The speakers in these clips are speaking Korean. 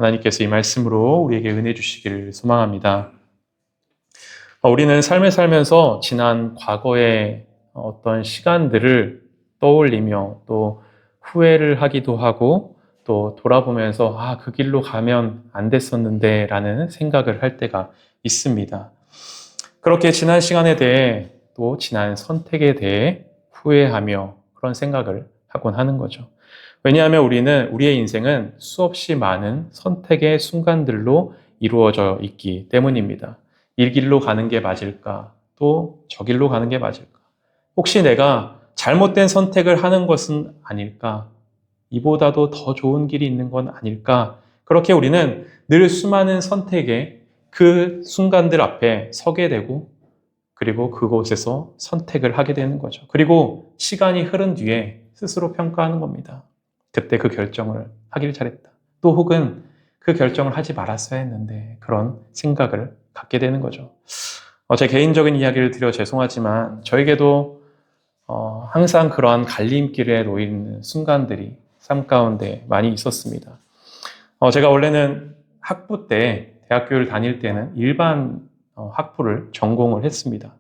하나님께서 이 말씀으로 우리에게 은혜 주시기를 소망합니다. 우리는 삶을 살면서 지난 과거의 어떤 시간들을 떠올리며 또 후회를 하기도 하고 또 돌아보면서 그 길로 가면 안 됐었는데 라는 생각을 할 때가 있습니다. 그렇게 지난 시간에 대해 또 지난 선택에 대해 후회하며 그런 생각을 하곤 하는 거죠. 왜냐하면 우리의 인생은 수없이 많은 선택의 순간들로 이루어져 있기 때문입니다. 이 길로 가는 게 맞을까? 또 저 길로 가는 게 맞을까? 혹시 내가 잘못된 선택을 하는 것은 아닐까? 이보다도 더 좋은 길이 있는 건 아닐까? 그렇게 우리는 늘 수많은 선택의 그 순간들 앞에 서게 되고 그리고 그곳에서 선택을 하게 되는 거죠. 그리고 시간이 흐른 뒤에 스스로 평가하는 겁니다. 그때 그 결정을 하길 잘했다. 또 혹은 그 결정을 하지 말았어야 했는데 그런 생각을 갖게 되는 거죠. 제 개인적인 이야기를 드려 죄송하지만 저에게도 항상 그러한 갈림길에 놓인 순간들이 삶 가운데 많이 있었습니다. 제가 원래는 학부 때 대학교를 다닐 때는 일반 학부를 전공을 했습니다.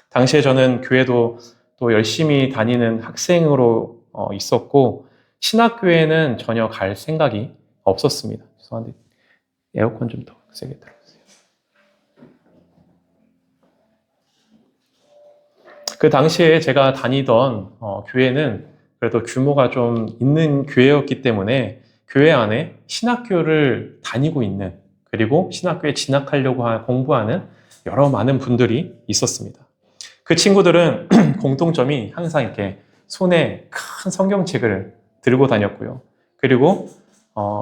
당시에 저는 교회도 또 열심히 다니는 학생으로 있었고 신학교에는 전혀 갈 생각이 없었습니다. 죄송한데 에어컨 좀 더 세게 틀어주세요. 그 당시에 제가 다니던 교회는 그래도 규모가 좀 있는 교회였기 때문에 교회 안에 신학교를 다니고 있는 그리고 신학교에 진학하려고 공부하는 여러 많은 분들이 있었습니다. 그 친구들은 공통점이 항상 이렇게 손에 큰 성경책을 들고 다녔고요. 그리고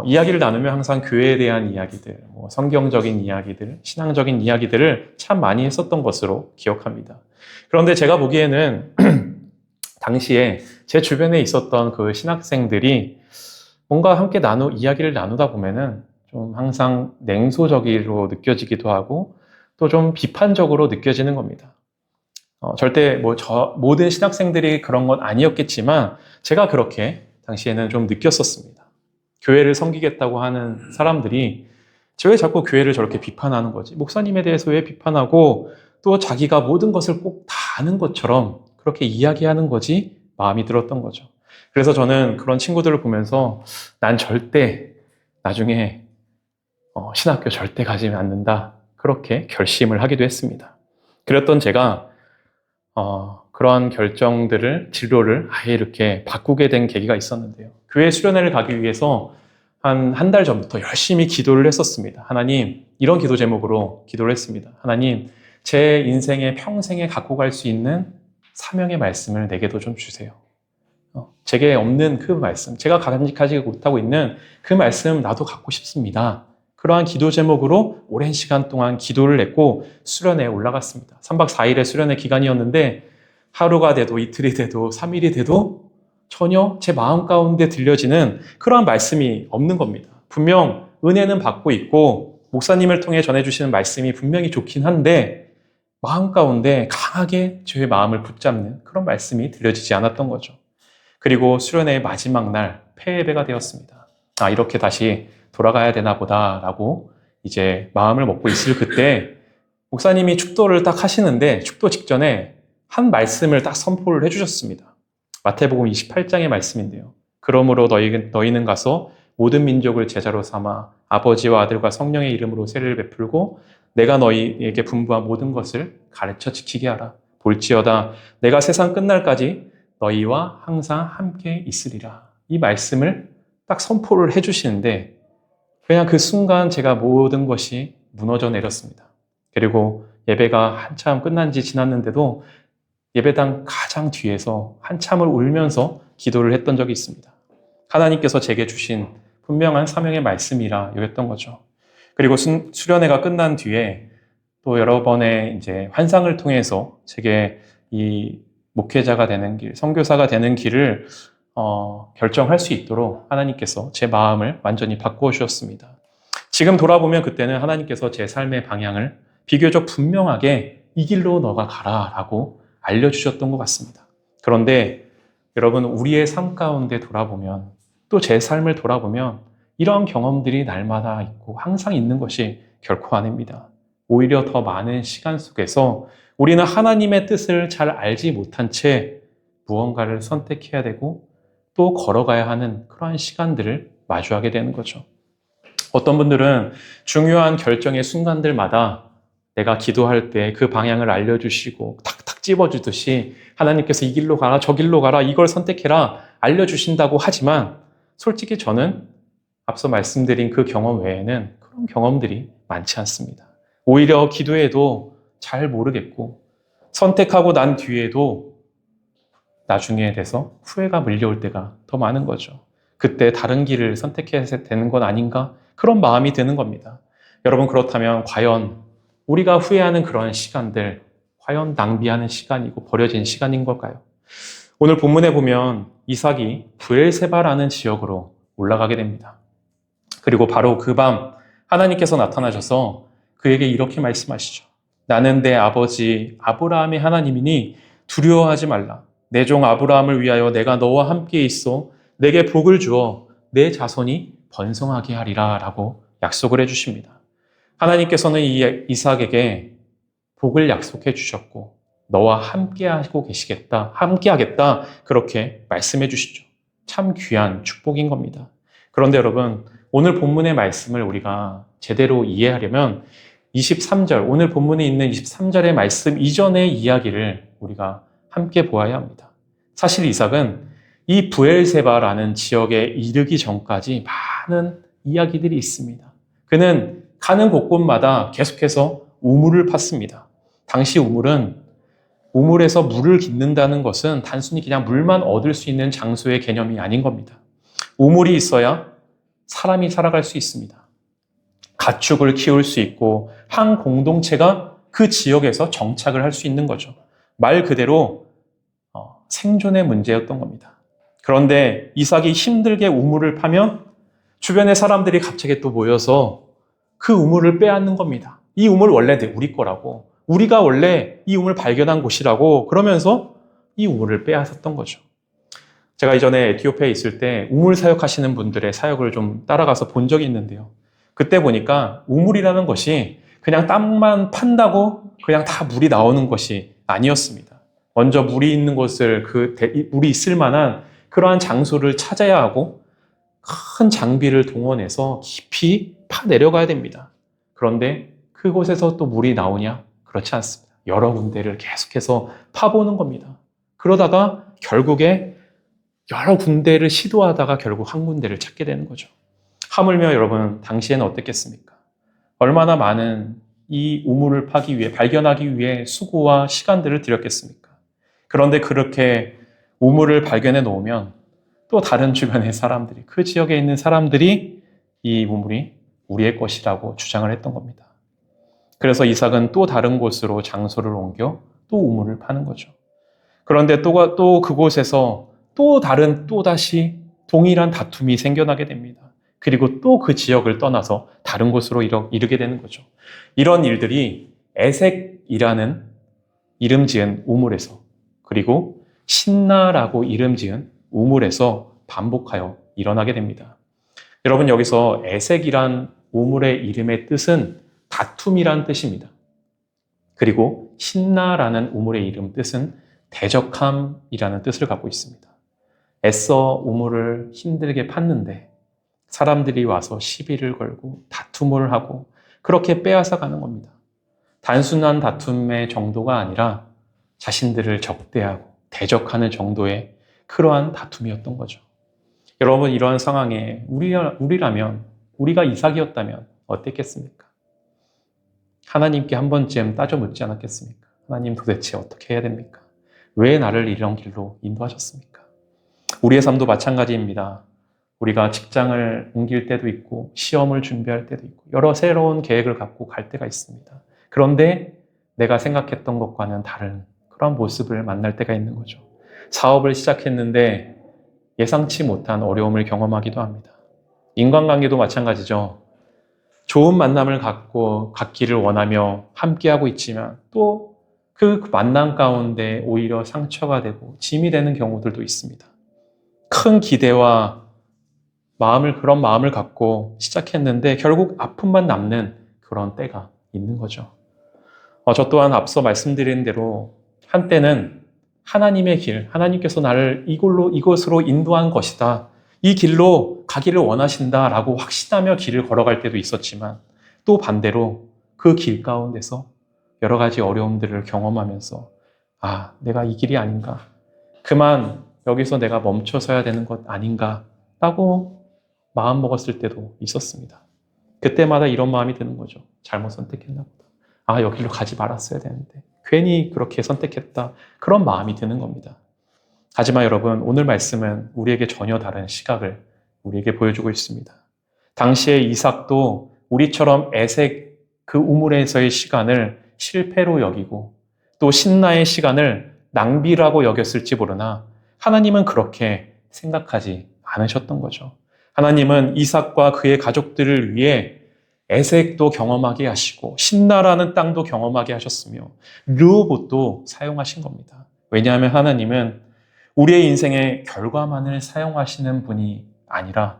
이야기를 나누면 항상 교회에 대한 이야기들, 성경적인 이야기들, 신앙적인 이야기들을 참 많이 했었던 것으로 기억합니다. 그런데 제가 보기에는 당시에 제 주변에 있었던 그 신학생들이 뭔가 함께 이야기를 나누다 보면은 좀 항상 냉소적으로 느껴지기도 하고 또 좀 비판적으로 느껴지는 겁니다. 절대 모든 신학생들이 그런 건 아니었겠지만 제가 그렇게 당시에는 좀 느꼈었습니다. 교회를 섬기겠다고 하는 사람들이 왜 자꾸 교회를 저렇게 비판하는 거지? 목사님에 대해서 왜 비판하고 또 자기가 모든 것을 꼭 다 아는 것처럼 그렇게 이야기하는 거지? 마음이 들었던 거죠. 그래서 저는 그런 친구들을 보면서 난 절대 나중에 신학교 절대 가지 않는다. 그렇게 결심을 하기도 했습니다. 그랬던 제가 그러한 결정들을, 진로를 아예 이렇게 바꾸게 된 계기가 있었는데요. 교회 수련회를 가기 위해서 한 달 전부터 열심히 기도를 했었습니다. 하나님, 이런 기도 제목으로 기도를 했습니다. 하나님, 제 인생의 평생에 갖고 갈 수 있는 사명의 말씀을 내게도 좀 주세요. 제게 없는 그 말씀, 제가 간직하지 못하고 있는 그 말씀 나도 갖고 싶습니다. 그러한 기도 제목으로 오랜 시간 동안 기도를 했고 수련회에 올라갔습니다. 3박 4일의 수련회 기간이었는데 하루가 돼도 이틀이 돼도 3일이 돼도 전혀 제 마음 가운데 들려지는 그러한 말씀이 없는 겁니다. 분명 은혜는 받고 있고 목사님을 통해 전해주시는 말씀이 분명히 좋긴 한데 마음 가운데 강하게 제 마음을 붙잡는 그런 말씀이 들려지지 않았던 거죠. 그리고 수련회의 마지막 날 폐예배가 되었습니다. 이렇게 다시 돌아가야 되나 보다라고 이제 마음을 먹고 있을 그때 목사님이 축도를 딱 하시는데 축도 직전에 한 말씀을 딱 선포를 해주셨습니다. 마태복음 28장의 말씀인데요. 그러므로 너희는 가서 모든 민족을 제자로 삼아 아버지와 아들과 성령의 이름으로 세례를 베풀고 내가 너희에게 분부한 모든 것을 가르쳐 지키게 하라. 볼지어다 내가 세상 끝날까지 너희와 항상 함께 있으리라. 이 말씀을 딱 선포를 해주시는데 그냥 그 순간 제가 모든 것이 무너져 내렸습니다. 그리고 예배가 한참 끝난 지 지났는데도 예배당 가장 뒤에서 한참을 울면서 기도를 했던 적이 있습니다. 하나님께서 제게 주신 분명한 사명의 말씀이라 여겼던 거죠. 그리고 수련회가 끝난 뒤에 또 여러 번의 이제 환상을 통해서 제게 이 목회자가 되는 길, 선교사가 되는 길을 결정할 수 있도록 하나님께서 제 마음을 완전히 바꾸어 주셨습니다. 지금 돌아보면 그때는 하나님께서 제 삶의 방향을 비교적 분명하게 이 길로 너가 가라라고 알려주셨던 것 같습니다. 그런데 여러분 우리의 삶 가운데 돌아보면 또 제 삶을 돌아보면 이런 경험들이 날마다 있고 항상 있는 것이 결코 아닙니다. 오히려 더 많은 시간 속에서 우리는 하나님의 뜻을 잘 알지 못한 채 무언가를 선택해야 되고 또 걸어가야 하는 그러한 시간들을 마주하게 되는 거죠. 어떤 분들은 중요한 결정의 순간들마다 내가 기도할 때 그 방향을 알려주시고 탁탁 찝어주듯이 하나님께서 이 길로 가라, 저 길로 가라, 이걸 선택해라 알려주신다고 하지만 솔직히 저는 앞서 말씀드린 그 경험 외에는 그런 경험들이 많지 않습니다. 오히려 기도해도 잘 모르겠고 선택하고 난 뒤에도 나중에 돼서 후회가 밀려올 때가 더 많은 거죠. 그때 다른 길을 선택해야 되는 건 아닌가? 그런 마음이 드는 겁니다. 여러분, 그렇다면 과연 우리가 후회하는 그런 시간들, 과연 낭비하는 시간이고 버려진 시간인 걸까요? 오늘 본문에 보면 이삭이 브엘세바라는 지역으로 올라가게 됩니다. 그리고 바로 그 밤 하나님께서 나타나셔서 그에게 이렇게 말씀하시죠. 나는 내 아버지 아브라함의 하나님이니 두려워하지 말라. 내 종 아브라함을 위하여 내가 너와 함께 있어 내게 복을 주어 내 자손이 번성하게 하리라 라고 약속을 해주십니다. 하나님께서는 이삭에게 복을 약속해 주셨고 너와 함께하고 계시겠다, 함께하겠다 그렇게 말씀해 주시죠. 참 귀한 축복인 겁니다. 그런데 여러분, 오늘 본문의 말씀을 우리가 제대로 이해하려면 23절, 오늘 본문에 있는 23절의 말씀 이전의 이야기를 우리가 함께 보아야 합니다. 사실 이삭은 이 브엘세바라는 지역에 이르기 전까지 많은 이야기들이 있습니다. 그는 가는 곳곳마다 계속해서 우물을 팠습니다. 당시 우물에서 물을 깃는다는 것은 단순히 그냥 물만 얻을 수 있는 장소의 개념이 아닌 겁니다. 우물이 있어야 사람이 살아갈 수 있습니다. 가축을 키울 수 있고 한 공동체가 그 지역에서 정착을 할 수 있는 거죠. 말 그대로 생존의 문제였던 겁니다. 그런데 이삭이 힘들게 우물을 파면 주변의 사람들이 갑자기 또 모여서 그 우물을 빼앗는 겁니다. 이 우물 원래 우리 거라고, 우리가 원래 이 우물 발견한 곳이라고 그러면서 이 우물을 빼앗았던 거죠. 제가 이전에 에티오피아에 있을 때 우물 사역하시는 분들의 사역을 좀 따라가서 본 적이 있는데요. 그때 보니까 우물이라는 것이 그냥 땅만 판다고 그냥 다 물이 나오는 것이 아니었습니다. 먼저 물이 있는 곳을 물이 있을 만한 그러한 장소를 찾아야 하고 큰 장비를 동원해서 깊이 파 내려가야 됩니다. 그런데 그곳에서 또 물이 나오냐? 그렇지 않습니다. 여러 군데를 계속해서 파보는 겁니다. 그러다가 결국에 여러 군데를 시도하다가 결국 한 군데를 찾게 되는 거죠. 하물며 여러분, 당시에는 어땠겠습니까? 얼마나 많은 이 우물을 파기 위해, 발견하기 위해 수고와 시간들을 들였겠습니까? 그런데 그렇게 우물을 발견해 놓으면 또 다른 주변의 사람들이, 그 지역에 있는 사람들이 이 우물이 우리의 것이라고 주장을 했던 겁니다. 그래서 이삭은 또 다른 곳으로 장소를 옮겨 또 우물을 파는 거죠. 그런데 또 그곳에서 또다시 동일한 다툼이 생겨나게 됩니다. 그리고 또 그 지역을 떠나서 다른 곳으로 이르게 되는 거죠. 이런 일들이 에색이라는 이름 지은 우물에서, 그리고 신나라고 이름 지은 우물에서 반복하여 일어나게 됩니다. 여러분, 여기서 에색이란 우물의 이름의 뜻은 다툼이란 뜻입니다. 그리고 신나라는 우물의 이름 뜻은 대적함이라는 뜻을 갖고 있습니다. 애써 우물을 힘들게 팠는데 사람들이 와서 시비를 걸고 다툼을 하고 그렇게 빼앗아 가는 겁니다. 단순한 다툼의 정도가 아니라 자신들을 적대하고 대적하는 정도의 그러한 다툼이었던 거죠. 여러분, 이러한 상황에 우리가 이삭이었다면 어땠겠습니까? 하나님께 한 번쯤 따져 묻지 않았겠습니까? 하나님, 도대체 어떻게 해야 됩니까? 왜 나를 이런 길로 인도하셨습니까? 우리의 삶도 마찬가지입니다. 우리가 직장을 옮길 때도 있고 시험을 준비할 때도 있고 여러 새로운 계획을 갖고 갈 때가 있습니다. 그런데 내가 생각했던 것과는 다른 그런 모습을 만날 때가 있는 거죠. 사업을 시작했는데 예상치 못한 어려움을 경험하기도 합니다. 인간관계도 마찬가지죠. 좋은 만남을 갖기를 원하며 함께하고 있지만 또 그 만남 가운데 오히려 상처가 되고 짐이 되는 경우들도 있습니다. 큰 기대와 그런 마음을 갖고 시작했는데 결국 아픔만 남는 그런 때가 있는 거죠. 저 또한 앞서 말씀드린 대로 한때는 하나님의 길, 하나님께서 나를 이곳으로 인도한 것이다. 이 길로 가기를 원하신다라고 확신하며 길을 걸어갈 때도 있었지만 또 반대로 그 길 가운데서 여러 가지 어려움들을 경험하면서 내가 이 길이 아닌가. 그만 여기서 내가 멈춰서야 되는 것 아닌가 라고 마음 먹었을 때도 있었습니다. 그때마다 이런 마음이 드는 거죠. 잘못 선택했나 보다. 여기로 가지 말았어야 되는데 괜히 그렇게 선택했다. 그런 마음이 드는 겁니다. 하지만 여러분, 오늘 말씀은 우리에게 전혀 다른 시각을 우리에게 보여주고 있습니다. 당시의 이삭도 우리처럼 에색 그 우물에서의 시간을 실패로 여기고 또 신나의 시간을 낭비라고 여겼을지 모르나 하나님은 그렇게 생각하지 않으셨던 거죠. 하나님은 이삭과 그의 가족들을 위해 에색도 경험하게 하시고 신나라는 땅도 경험하게 하셨으며 르호봇도 사용하신 겁니다. 왜냐하면 하나님은 우리의 인생의 결과만을 사용하시는 분이 아니라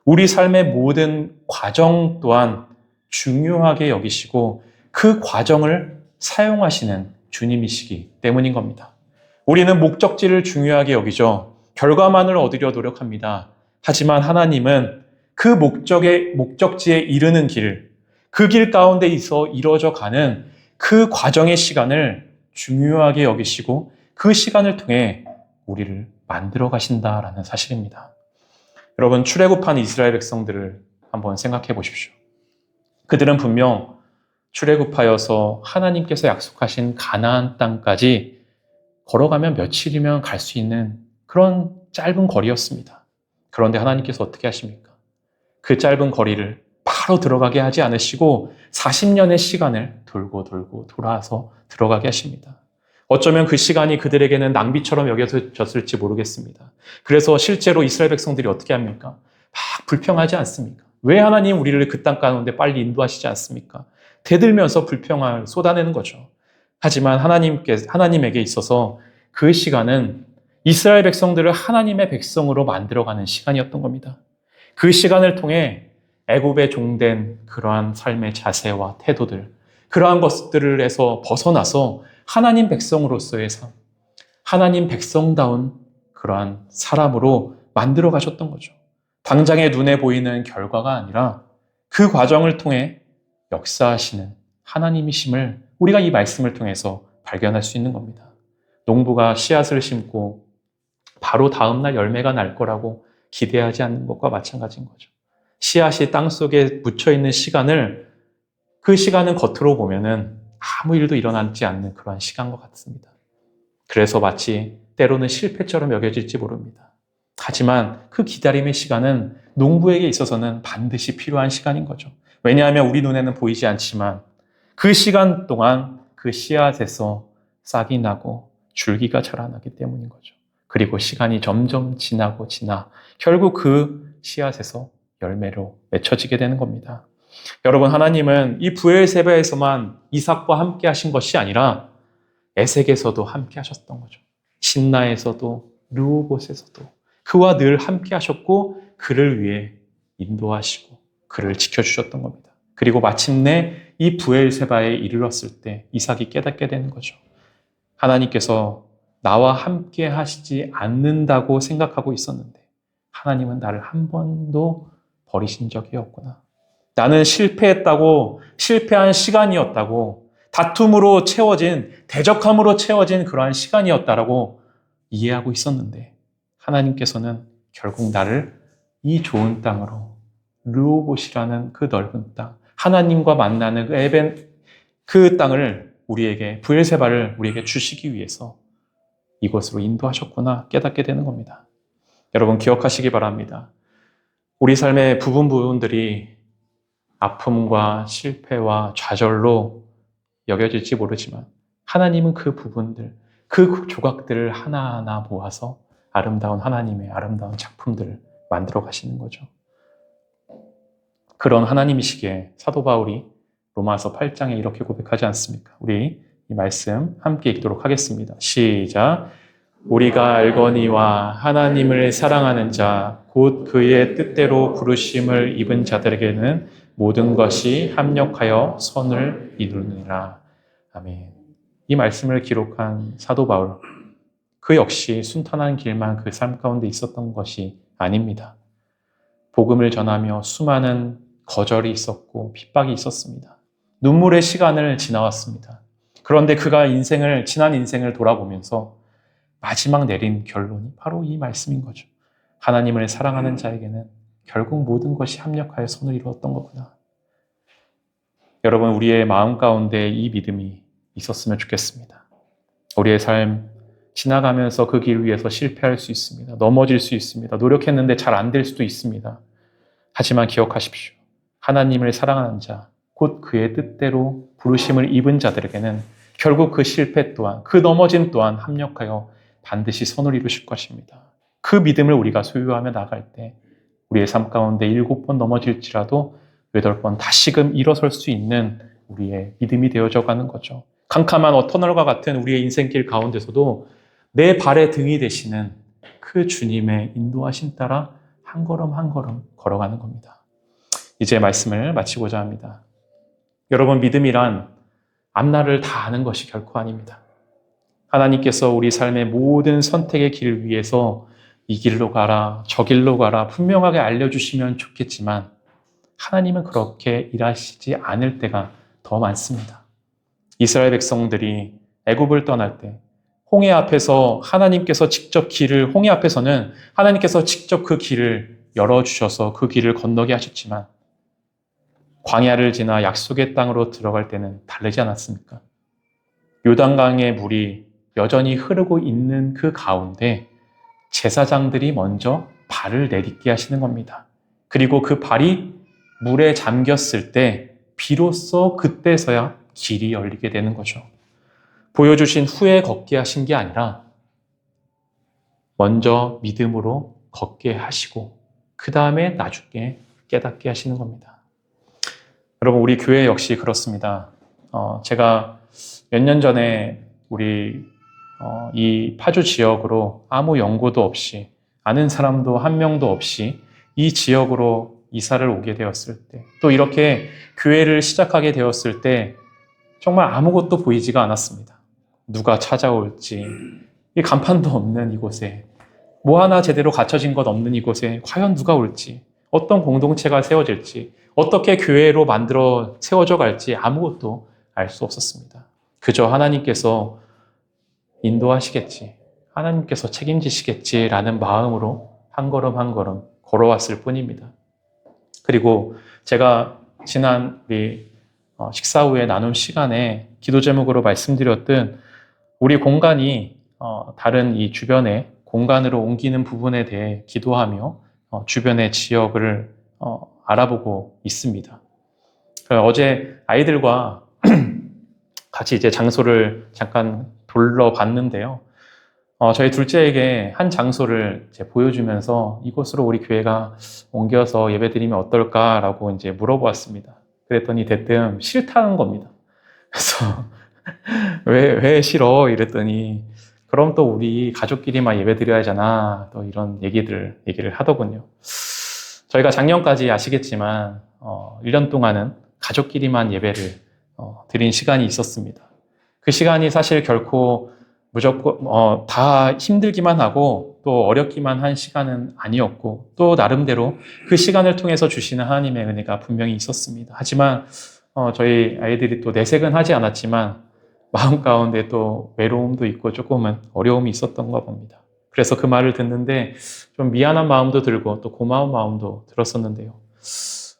우리 삶의 모든 과정 또한 중요하게 여기시고 그 과정을 사용하시는 주님이시기 때문인 겁니다. 우리는 목적지를 중요하게 여기죠. 결과만을 얻으려 노력합니다. 하지만 하나님은 그 목적지에 이르는 길, 그 길 가운데 있어 이루어져 가는 그 과정의 시간을 중요하게 여기시고 그 시간을 통해 우리를 만들어 가신다라는 사실입니다. 여러분, 출애굽한 이스라엘 백성들을 한번 생각해 보십시오. 그들은 분명 출애굽하여서 하나님께서 약속하신 가나안 땅까지 걸어가면 며칠이면 갈 수 있는 그런 짧은 거리였습니다. 그런데 하나님께서 어떻게 하십니까? 그 짧은 거리를 바로 들어가게 하지 않으시고 40년의 시간을 돌고 돌아서 들어가게 하십니다. 어쩌면 그 시간이 그들에게는 낭비처럼 여겨졌을지 모르겠습니다. 그래서 실제로 이스라엘 백성들이 어떻게 합니까? 막 불평하지 않습니까? 왜 하나님 우리를 그 땅 가운데 빨리 인도하시지 않습니까? 대들면서 불평을 쏟아내는 거죠. 하지만 하나님에게 있어서 그 시간은 이스라엘 백성들을 하나님의 백성으로 만들어가는 시간이었던 겁니다. 그 시간을 통해 애굽에 종된 그러한 삶의 자세와 태도들, 그러한 것들에서 벗어나서 하나님 백성으로서의 삶, 하나님 백성다운 그러한 사람으로 만들어 가셨던 거죠. 당장의 눈에 보이는 결과가 아니라 그 과정을 통해 역사하시는 하나님이심을 우리가 이 말씀을 통해서 발견할 수 있는 겁니다. 농부가 씨앗을 심고 바로 다음날 열매가 날 거라고 기대하지 않는 것과 마찬가지인 거죠. 씨앗이 땅속에 묻혀있는 시간을 그 시간은 겉으로 보면은 아무 일도 일어나지 않는 그러한 시간과 같습니다. 그래서 마치 때로는 실패처럼 여겨질지 모릅니다. 하지만 그 기다림의 시간은 농부에게 있어서는 반드시 필요한 시간인 거죠. 왜냐하면 우리 눈에는 보이지 않지만 그 시간 동안 그 씨앗에서 싹이 나고 줄기가 자라나기 때문인 거죠. 그리고 시간이 점점 지나 결국 그 씨앗에서 열매로 맺혀지게 되는 겁니다. 여러분, 하나님은 이 브엘세바에서만 이삭과 함께 하신 것이 아니라 에색에서도 함께 하셨던 거죠. 신나에서도 르호봇에서도 그와 늘 함께 하셨고 그를 위해 인도하시고 그를 지켜주셨던 겁니다. 그리고 마침내 이 브엘세바에 이르렀을 때 이삭이 깨닫게 되는 거죠. 하나님께서 나와 함께 하시지 않는다고 생각하고 있었는데 하나님은 나를 한 번도 버리신 적이 없구나. 나는 실패한 시간이었다고, 다툼으로 채워진, 대적함으로 채워진 그러한 시간이었다라고 이해하고 있었는데 하나님께서는 결국 나를 이 좋은 땅으로, 르호봇이라는 그 넓은 땅, 하나님과 만나는 그 땅을 우리에게, 브엘세바를 우리에게 주시기 위해서 이곳으로 인도하셨구나 깨닫게 되는 겁니다. 여러분, 기억하시기 바랍니다. 우리 삶의 부분들이 아픔과 실패와 좌절로 여겨질지 모르지만 하나님은 그 부분들, 그 조각들을 하나하나 모아서 아름다운 하나님의 아름다운 작품들을 만들어 가시는 거죠. 그런 하나님이시기에 사도 바울이 로마서 8장에 이렇게 고백하지 않습니까? 우리 이 말씀 함께 읽도록 하겠습니다. 시작. 우리가 알거니와 하나님을 사랑하는 자, 곧 그의 뜻대로 부르심을 입은 자들에게는 모든 것이 합력하여 선을 이루느니라. 아멘. 이 말씀을 기록한 사도 바울, 그 역시 순탄한 길만 그 삶 가운데 있었던 것이 아닙니다. 복음을 전하며 수많은 거절이 있었고 핍박이 있었습니다. 눈물의 시간을 지나왔습니다. 그런데 그가 지난 인생을 돌아보면서 마지막 내린 결론이 바로 이 말씀인 거죠. 하나님을 사랑하는 자에게는 결국 모든 것이 합력하여 선을 이루었던 거구나. 여러분, 우리의 마음 가운데 이 믿음이 있었으면 좋겠습니다. 우리의 삶 지나가면서 그 길 위에서 실패할 수 있습니다. 넘어질 수 있습니다. 노력했는데 잘 안 될 수도 있습니다. 하지만 기억하십시오. 하나님을 사랑하는 자, 곧 그의 뜻대로 부르심을 입은 자들에게는 결국 그 실패 또한, 그 넘어짐 또한 합력하여 반드시 선을 이루실 것입니다. 그 믿음을 우리가 소유하며 나갈 때 우리의 삶 가운데 7번 넘어질지라도 8번 다시금 일어설 수 있는 우리의 믿음이 되어져 가는 거죠. 캄캄한 터널과 같은 우리의 인생길 가운데서도 내 발의 등이 되시는 그 주님의 인도하심 따라 한 걸음 한 걸음 걸어가는 겁니다. 이제 말씀을 마치고자 합니다. 여러분, 믿음이란 앞날을 다 아는 것이 결코 아닙니다. 하나님께서 우리 삶의 모든 선택의 길 위에서 이 길로 가라, 저 길로 가라 분명하게 알려주시면 좋겠지만 하나님은 그렇게 일하시지 않을 때가 더 많습니다. 이스라엘 백성들이 애굽을 떠날 때 홍해 앞에서 홍해 앞에서는 하나님께서 직접 그 길을 열어주셔서 그 길을 건너게 하셨지만 광야를 지나 약속의 땅으로 들어갈 때는 다르지 않았습니까? 요단강의 물이 여전히 흐르고 있는 그 가운데 제사장들이 먼저 발을 내딛게 하시는 겁니다. 그리고 그 발이 물에 잠겼을 때 비로소 그때서야 길이 열리게 되는 거죠. 보여주신 후에 걷게 하신 게 아니라 먼저 믿음으로 걷게 하시고 그 다음에 나중에 깨닫게 하시는 겁니다. 여러분, 우리 교회 역시 그렇습니다. 제가 몇 년 전에 우리 이 파주 지역으로 아무 연고도 없이 아는 사람도 한 명도 없이 이 지역으로 이사를 오게 되었을 때, 또 이렇게 교회를 시작하게 되었을 때 정말 아무것도 보이지가 않았습니다. 누가 찾아올지, 이 간판도 없는 이곳에, 뭐 하나 제대로 갖춰진 것 없는 이곳에 과연 누가 올지, 어떤 공동체가 세워질지, 어떻게 교회로 만들어 세워져 갈지 아무것도 알 수 없었습니다. 그저 하나님께서 인도하시겠지, 하나님께서 책임지시겠지라는 마음으로 한 걸음 한 걸음 걸어왔을 뿐입니다. 그리고 제가 지난 우리 식사 후에 나눈 시간에 기도 제목으로 말씀드렸던 우리 공간이 다른 이 주변의 공간으로 옮기는 부분에 대해 기도하며 주변의 지역을 알아보고 있습니다. 어제 아이들과 같이 이제 장소를 잠깐 둘러봤는데요. 저희 둘째에게 한 장소를 이제 보여주면서 이곳으로 우리 교회가 옮겨서 예배드리면 어떨까라고 이제 물어보았습니다. 그랬더니 대뜸 싫다는 겁니다. 그래서 왜 싫어? 이랬더니 그럼 또 우리 가족끼리만 예배드려야 하잖아. 또 이런 얘기를 하더군요. 저희가 작년까지 아시겠지만 1년 동안은 가족끼리만 예배를 드린 시간이 있었습니다. 그 시간이 사실 결코 무조건 다 힘들기만 하고 또 어렵기만 한 시간은 아니었고 또 나름대로 그 시간을 통해서 주시는 하나님의 은혜가 분명히 있었습니다. 하지만 저희 아이들이 또 내색은 하지 않았지만 마음 가운데 또 외로움도 있고 조금은 어려움이 있었던가 봅니다. 그래서 그 말을 듣는데 좀 미안한 마음도 들고 또 고마운 마음도 들었었는데요.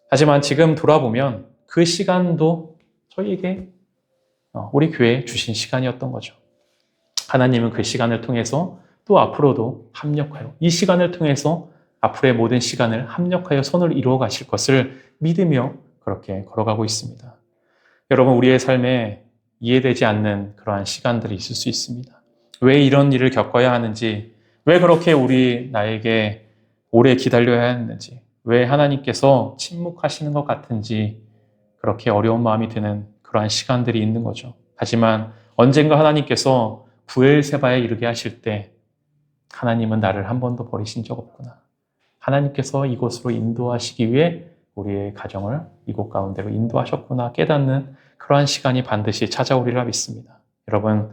하지만 지금 돌아보면 그 시간도 저희에게 우리 교회에 주신 시간이었던 거죠. 하나님은 그 시간을 통해서 또 앞으로도 합력하여 이 시간을 통해서 앞으로의 모든 시간을 합력하여 선을 이루어 가실 것을 믿으며 그렇게 걸어가고 있습니다. 여러분, 우리의 삶에 이해되지 않는 그러한 시간들이 있을 수 있습니다. 왜 이런 일을 겪어야 하는지, 왜 그렇게 나에게 오래 기다려야 했는지, 왜 하나님께서 침묵하시는 것 같은지 그렇게 어려운 마음이 드는 그러한 시간들이 있는 거죠. 하지만 언젠가 하나님께서 부엘세바에 이르게 하실 때 하나님은 나를 한 번도 버리신 적 없구나. 하나님께서 이곳으로 인도하시기 위해 우리의 가정을 이곳 가운데로 인도하셨구나 깨닫는 그러한 시간이 반드시 찾아오리라 믿습니다. 여러분,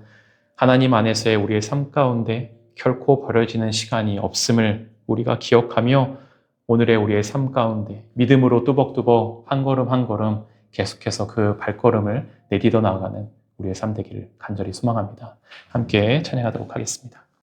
하나님 안에서의 우리의 삶 가운데 결코 버려지는 시간이 없음을 우리가 기억하며 오늘의 우리의 삶 가운데 믿음으로 뚜벅뚜벅 한 걸음 한 걸음 계속해서 그 발걸음을 내디뎌 나아가는 우리의 삶 되기를 간절히 소망합니다. 함께 찬양하도록 하겠습니다.